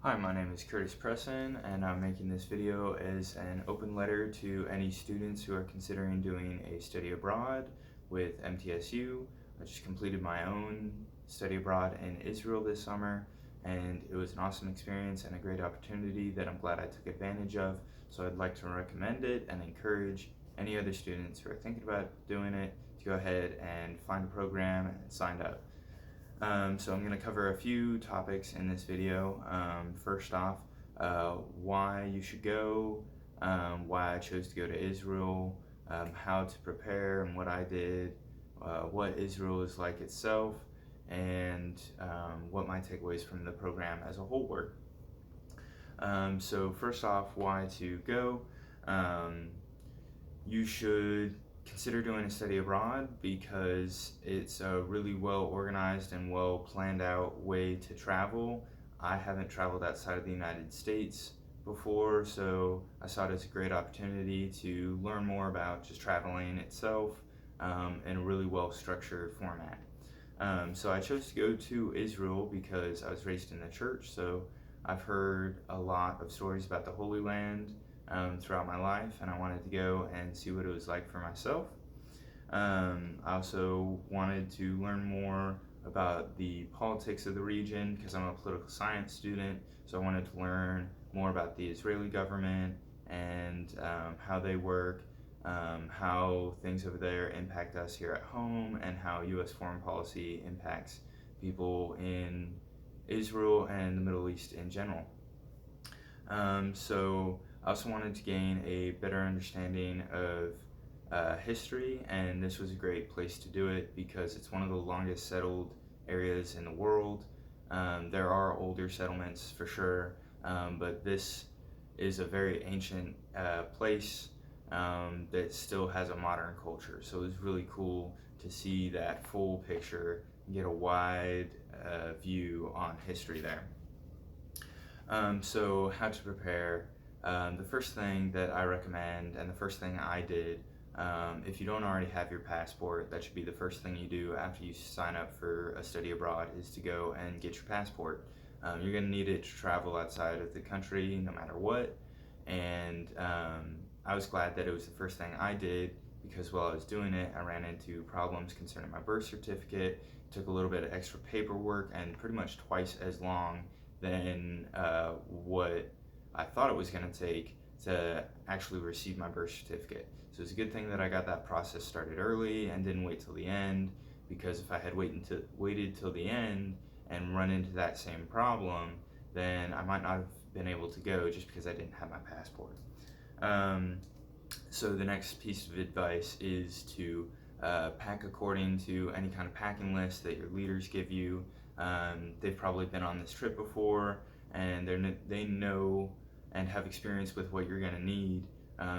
Hi, my name is Curtis Presson, and I'm making this video as an open letter to any students who are considering doing a study abroad with MTSU. I just completed my own study abroad in Israel this summer, and it was an awesome experience and a great opportunity that I'm glad I took advantage of. So I'd like to recommend it and encourage any other students who are thinking about doing it to go ahead and find a program and sign up. So I'm going to cover a few topics in this video. First off, why you should go, why I chose to go to Israel, how to prepare and what I did, what Israel is like itself, and what my takeaways from the program as a whole were. So first off, why to go. You should consider doing a study abroad because it's a really well organized and well planned out way to travel. I haven't traveled outside of the United States before, so I saw it as a great opportunity to learn more about just traveling itself in a really well structured format. So I chose to go to Israel because I was raised in the church, so I've heard a lot of stories about the Holy Land throughout my life, and I wanted to go and see what it was like for myself. I also wanted to learn more about the politics of the region because I'm a political science student, so I wanted to learn more about the Israeli government and how they work, how things over there impact us here at home, and how U.S. foreign policy impacts people in Israel and the Middle East in general. So I also wanted to gain a better understanding of history, and this was a great place to do it because it's one of the longest settled areas in the world. There are older settlements for sure, but this is a very ancient place that still has a modern culture. So it was really cool to see that full picture and get a wide view on history there. So how to prepare. The first thing that I recommend, and the first thing I did, if you don't already have your passport, that should be the first thing you do after you sign up for a study abroad, is to go and get your passport. You're going to need it to travel outside of the country no matter what, and I was glad that it was the first thing I did because while I was doing it, I ran into problems concerning my birth certificate. It took a little bit of extra paperwork and pretty much twice as long than what I thought it was going to take to actually receive my birth certificate. So it's a good thing that I got that process started early and didn't wait till the end, because if I had waited till the end and run into that same problem, then I might not have been able to go just because I didn't have my passport. So the next piece of advice is to pack according to any kind of packing list that your leaders give you. They've probably been on this trip before, and they know and have experience with what you're going to need.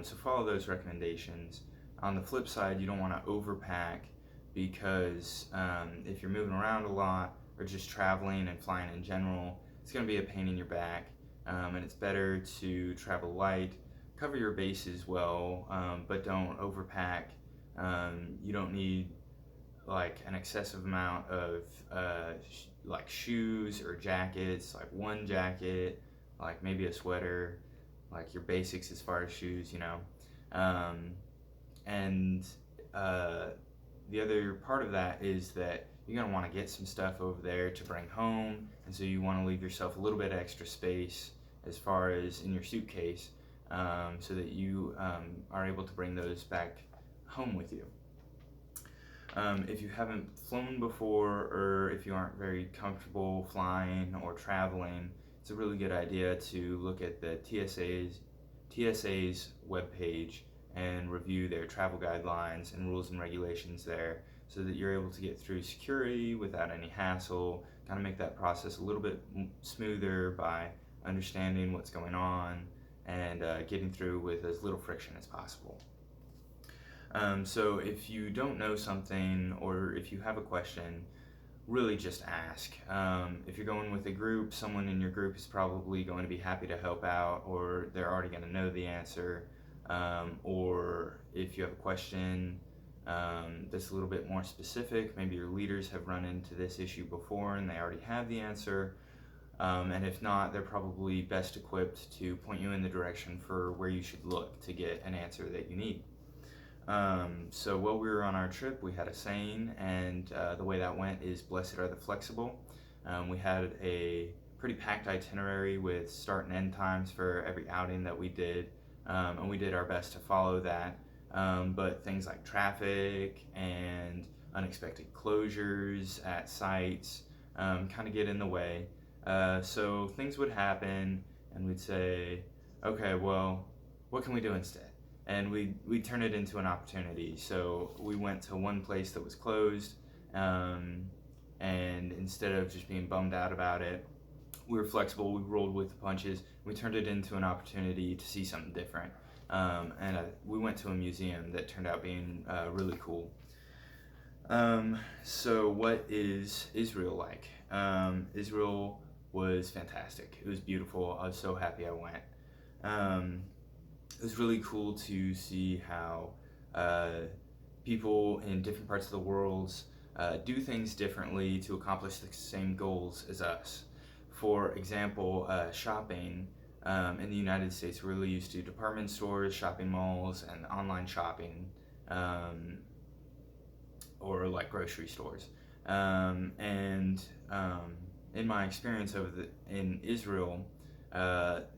So follow those recommendations. On the flip side, you don't want to overpack because if you're moving around a lot or just traveling and flying in general, it's going to be a pain in your back, and it's better to travel light, cover your bases well, but don't overpack. You don't need like an excessive amount of like shoes or jackets, like one jacket, like maybe a sweater, like your basics as far as shoes, and the other part of that is that you're going to want to get some stuff over there to bring home, and so you want to leave yourself a little bit of extra space as far as in your suitcase, so that you are able to bring those back home with you. If you haven't flown before, or if you aren't very comfortable flying or traveling, it's a really good idea to look at the TSA's webpage and review their travel guidelines and rules and regulations there, so that you're able to get through security without any hassle, kind of make that process a little bit smoother by understanding what's going on and getting through with as little friction as possible. So if you don't know something, or if you have a question, really just ask. If you're going with a group, someone in your group is probably going to be happy to help out, or they're already going to know the answer. Or if you have a question that's a little bit more specific, maybe your leaders have run into this issue before and they already have the answer. And if not, they're probably best equipped to point you in the direction for where you should look to get an answer that you need. So while we were on our trip, we had a saying, and the way that went is "Blessed are the flexible." We had a pretty packed itinerary with start and end times for every outing that we did, and we did our best to follow that. But things like traffic and unexpected closures at sites kind of get in the way. So things would happen, and we'd say, okay, well, what can we do instead? And we'd turn it into an opportunity. So we went to one place that was closed, and instead of just being bummed out about it, we were flexible, we rolled with the punches, we turned it into an opportunity to see something different. And we went to a museum that turned out being really cool. So what is Israel like? Israel was fantastic. It was beautiful. I was so happy I went. It was really cool to see how people in different parts of the world do things differently to accomplish the same goals as us. For example, shopping in the United States, we're really used to department stores, shopping malls, and online shopping, or like grocery stores. And in my experience in Israel,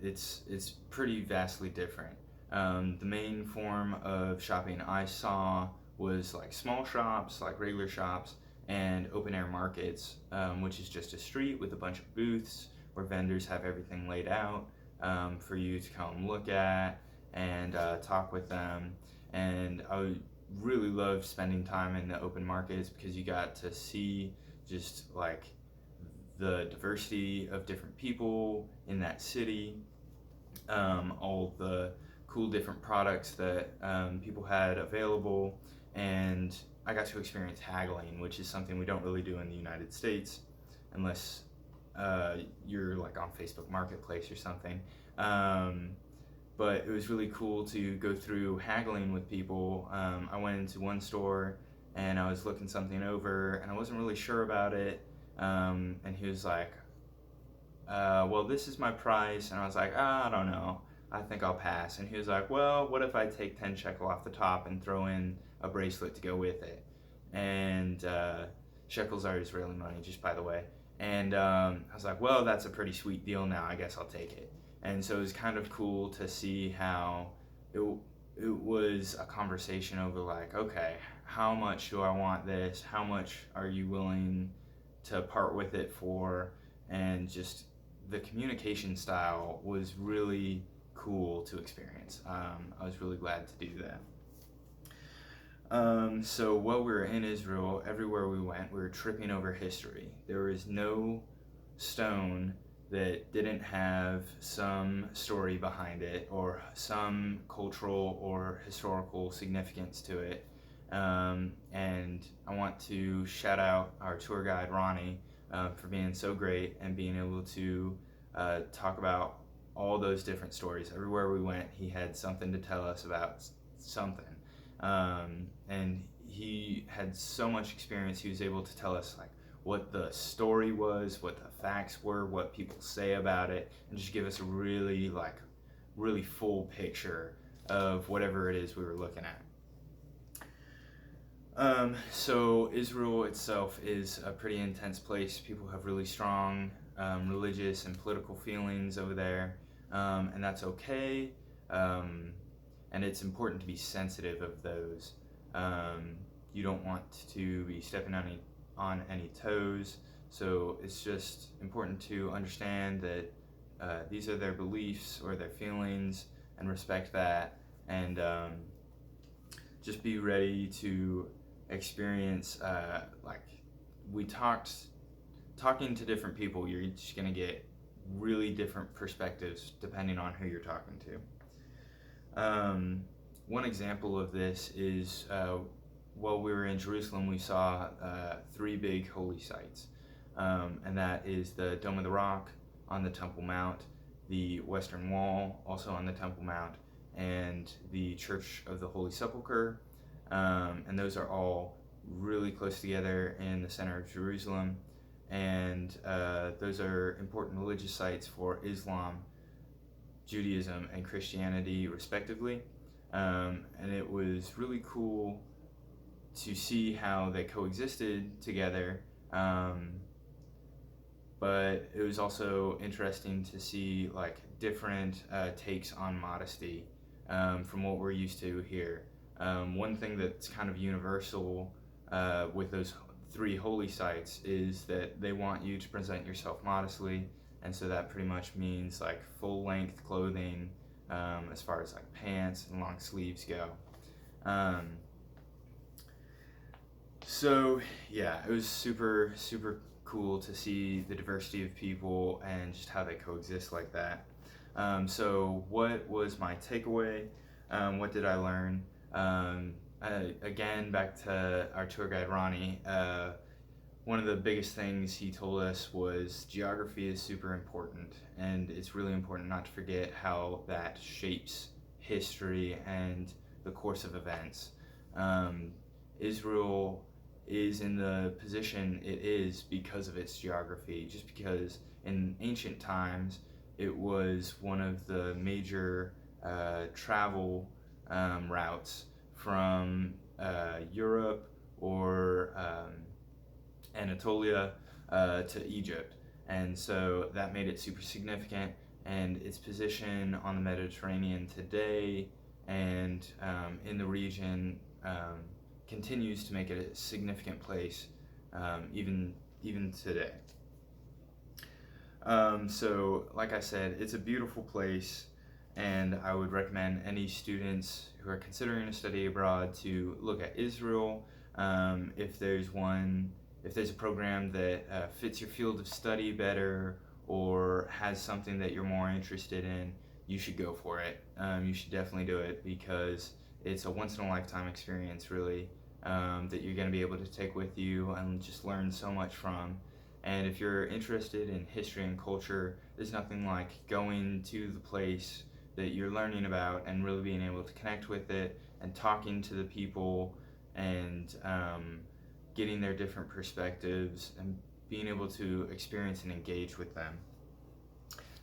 it's pretty vastly different. The main form of shopping I saw was like small shops, like regular shops, and open air markets, which is just a street with a bunch of booths where vendors have everything laid out for you to come look at and talk with them. And I really loved spending time in the open markets because you got to see just like the diversity of different people in that city, all the cool different products that people had available, and I got to experience haggling, which is something we don't really do in the United States unless you're like on Facebook Marketplace or something. But it was really cool to go through haggling with people. I went into one store and I was looking something over and I wasn't really sure about it. And he was like, well, this is my price. And I was like, I don't know. I think I'll pass. And he was like, well, what if I take 10 shekel off the top and throw in a bracelet to go with it? And shekels are Israeli money, just by the way. And I was like, well, that's a pretty sweet deal now. I guess I'll take it. And so it was kind of cool to see how it was a conversation over like, okay, how much do I want this? How much are you willing to part with it for? And just the communication style was really cool to experience. I was really glad to do that. So while we were in Israel, everywhere we went, we were tripping over history. There was no stone that didn't have some story behind it or some cultural or historical significance to it. And I want to shout out our tour guide, Ronnie, for being so great and being able to talk about all those different stories. Everywhere we went, he had something to tell us about something. And he had so much experience, he was able to tell us like what the story was, what the facts were, what people say about it, and just give us a really full picture of whatever it is we were looking at. So Israel itself is a pretty intense place. People have really strong religious and political feelings over there, and that's okay. And it's important to be sensitive of those. You don't want to be stepping on any toes, so it's just important to understand that these are their beliefs or their feelings and respect that, and just be ready to experience like we talking to different people, you're just going to get really different perspectives depending on who you're talking to. One example of this is while we were in Jerusalem, we saw 3 big holy sites, and that is the Dome of the Rock on the Temple Mount, the Western Wall also on the Temple Mount, and the Church of the Holy Sepulchre, and those are all really close together in the center of Jerusalem. and those are important religious sites for Islam, Judaism, and Christianity, respectively. And it was really cool to see how they coexisted together. But it was also interesting to see like different takes on modesty from what we're used to here. One thing that's kind of universal with those three holy sites is that they want you to present yourself modestly, and so that pretty much means like full length clothing as far as like pants and long sleeves go. So yeah, it was super cool to see the diversity of people and just how they coexist like that. So what was my takeaway? What did I learn? Again, back to our tour guide Ronnie. One of the biggest things he told us was geography is super important, and it's really important not to forget how that shapes history and the course of events. Israel is in the position it is because of its geography, just because in ancient times it was one of the major travel routes from Europe or Anatolia to Egypt, and so that made it super significant. And its position on the Mediterranean today and in the region continues to make it a significant place even today. So like I said, it's a beautiful place, and I would recommend any students who are considering a study abroad to look at Israel. If there's a program that fits your field of study better or has something that you're more interested in, you should go for it. You should definitely do it because it's a once-in-a-lifetime experience, really, that you're going to be able to take with you and just learn so much from. And if you're interested in history and culture, there's nothing like going to the place that you're learning about and really being able to connect with it and talking to the people and getting their different perspectives and being able to experience and engage with them.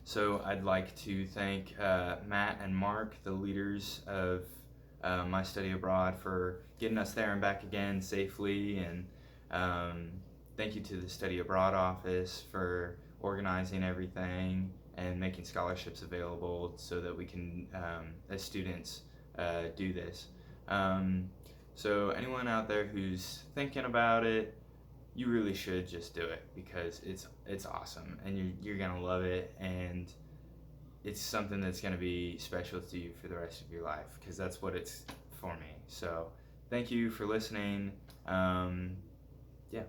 So I'd like to thank Matt and Mark, the leaders of my study abroad, for getting us there and back again safely, and thank you to the Study Abroad office for organizing everything and making scholarships available so that we can, as students, do this. So anyone out there who's thinking about it, you really should just do it because it's awesome and you're gonna love it, and it's something that's gonna be special to you for the rest of your life because that's what it's for me. So thank you for listening. Yeah.